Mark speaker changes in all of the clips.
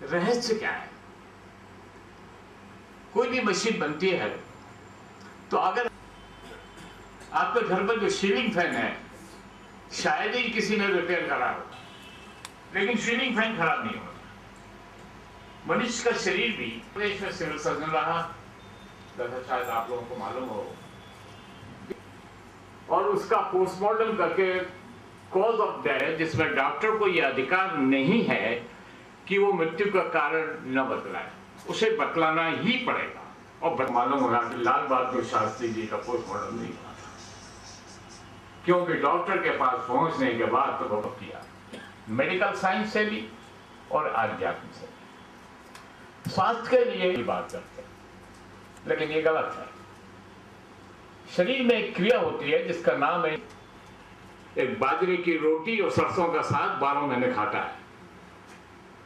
Speaker 1: रहस्य क्या है? कोई भी मशीन बनती है तो अगर आपके घर पर जो सीलिंग फैन है शायद ही किसी ने रिपेयर करा हो, लेकिन सीलिंग फैन खराब नहीं होता। मनुष्य का शरीर भी देश में सिविल सर्जन रहा, जैसा शायद आप लोगों को मालूम हो, और उसका पोस्टमार्टम करके कॉज ऑफ डेथ, जिसमें डॉक्टर को यह अधिकार नहीं है कि वो मृत्यु का कारण न बतलाए, उसे बतलाना ही पड़ेगा। और मालूम होगा कि लाल बहादुर शास्त्री जी का पोस्टमार्टम नहीं हुआ था, क्योंकि डॉक्टर के पास पहुंचने के बाद तो बहुत किया, मेडिकल साइंस से भी और आध्यात्म से भी। स्वास्थ्य के लिए ही बात करते हैं, लेकिन ये गलत है। शरीर में एक क्रिया होती है जिसका नाम है, एक बाजरे की रोटी और सरसों का साग 12 महीने खाता है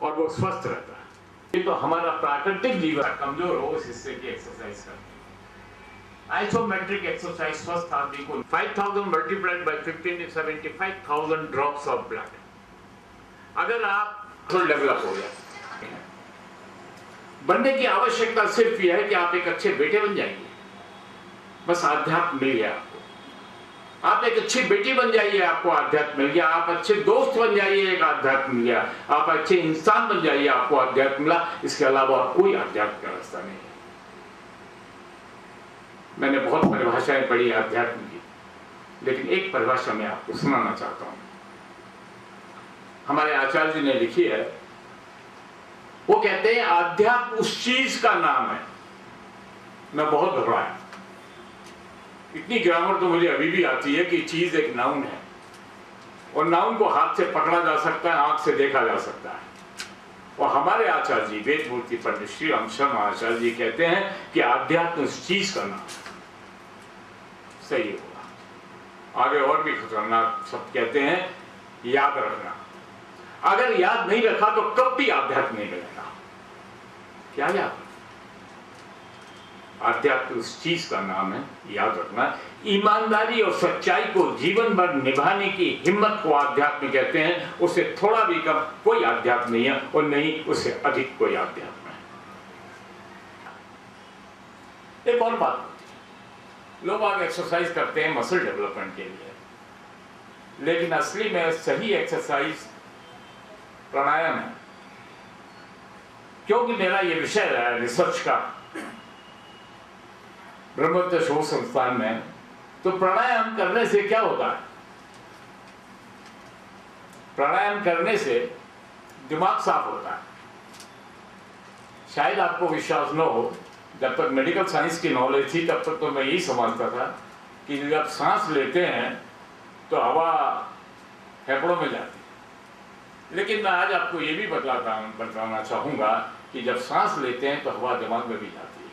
Speaker 1: और वो स्वस्थ रहता है। ये तो हमारा प्राकृतिक जीवन कमजोर हो उस हिस्से की एक्सरसाइज करते। आइसोमेट्रिक एक्सरसाइज स्वस्थ आदमी को 5000 multiplied by 15 is 75,000 drops of blood. अगर आप डेवलप हो गया, बनने की आवश्यकता सिर्फ यह है कि आप एक अच्छे बेटे बन जाइए, बस आध्यात्म मिल गया आपको। आप एक अच्छी बेटी बन जाइए, आपको आध्यात्म मिल गया। आप अच्छे दोस्त बन जाइए, एक आध्यात्म मिल गया। आप अच्छे इंसान बन जाइए, आपको आध्यात्म मिला। इसके अलावा कोई आध्यात्म का रास्ता नहीं है। मैंने बहुत परिभाषाएं पढ़ी आध्यात्म की, लेकिन एक परिभाषा मैं आपको सुनाना चाहता हूं। हमारे आचार्य जी ने लिखी है, वो कहते हैं आध्यात्म उस चीज का नाम है। मैं बहुत घबराया, इतनी ग्रामर तो मुझे अभी भी आती है कि चीज एक नाउन है, और नाउन को हाथ से पकड़ा जा सकता है, आंख से देखा जा सकता है। और हमारे आचार्य जी वेद मूर्ति पंडित श्री राम शर्मा आचार्य जी कहते हैं कि आध्यात्म उस चीज का नाम है। सही होगा। आगे और भी खतरनाक शब्द कहते हैं, याद रखना। अगर याद नहीं रखा तो कब भी आध्यात्म नहीं मिलेगा। क्या याद? आध्यात्म उस चीज का नाम है, याद रखना। ईमानदारी और सच्चाई को जीवन भर निभाने की हिम्मत को आध्यात्म कहते हैं। उससे थोड़ा भी कम कोई आध्यात्म नहीं है, और नहीं उससे अधिक कोई आध्यात्म है। एक और बात होती है, लोग आगे एक्सरसाइज करते हैं मसल डेवलपमेंट के लिए, लेकिन असली में सही एक्सरसाइज प्राणायाम है। क्योंकि मेरा ये विषय है रिसर्च का ब्रह्मोत्तर शोध संस्थान में, तो प्राणायाम करने से क्या होता है? प्राणायाम करने से दिमाग साफ होता है। शायद आपको विश्वास न हो, जब तक मेडिकल साइंस की नॉलेज थी तब तक तो मैं यही समझता था कि जब सांस लेते हैं तो हवा फेफड़ों में जाती है। लेकिन मैं आज आपको ये भी बताना चाहूंगा कि जब सांस लेते हैं तो हवा दिमाग में भी जाती है।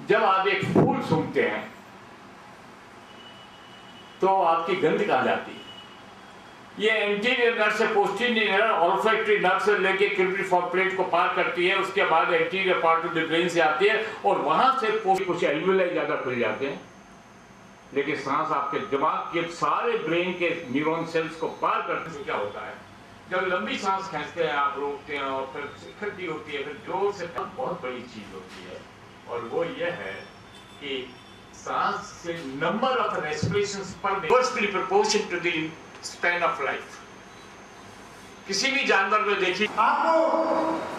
Speaker 1: जब आप एक फूल सूंघते हैं तो आपकी गंध कहां जाती है? ये एंटीरियर नर्व से पोस्टीरियर नर्व, ऑल्फैक्टरी नर्व से लेके क्रिप्टिफॉर्म प्लेट को पार करती है, उसके बाद anterior part of the brain से आती है, और वहां से कुछ एल्वियोलाई ज्यादा खुल जाते हैं। लेकिन सांस आपके दिमाग के सारे ब्रेन के न्यूरॉन सेल्स को पार करने से क्या होता है? जब लंबी सांस खींचते हैं आप, रोकते हैं और फिर इकट्ठी होती है, फिर जोर से, बहुत बड़ी चीज होती है, और वो ये है कि सांस से नंबर ऑफ रेस्पिरेशंस पर inversely proportion to the span of life. किसी भी जानवर में देखिए, आपको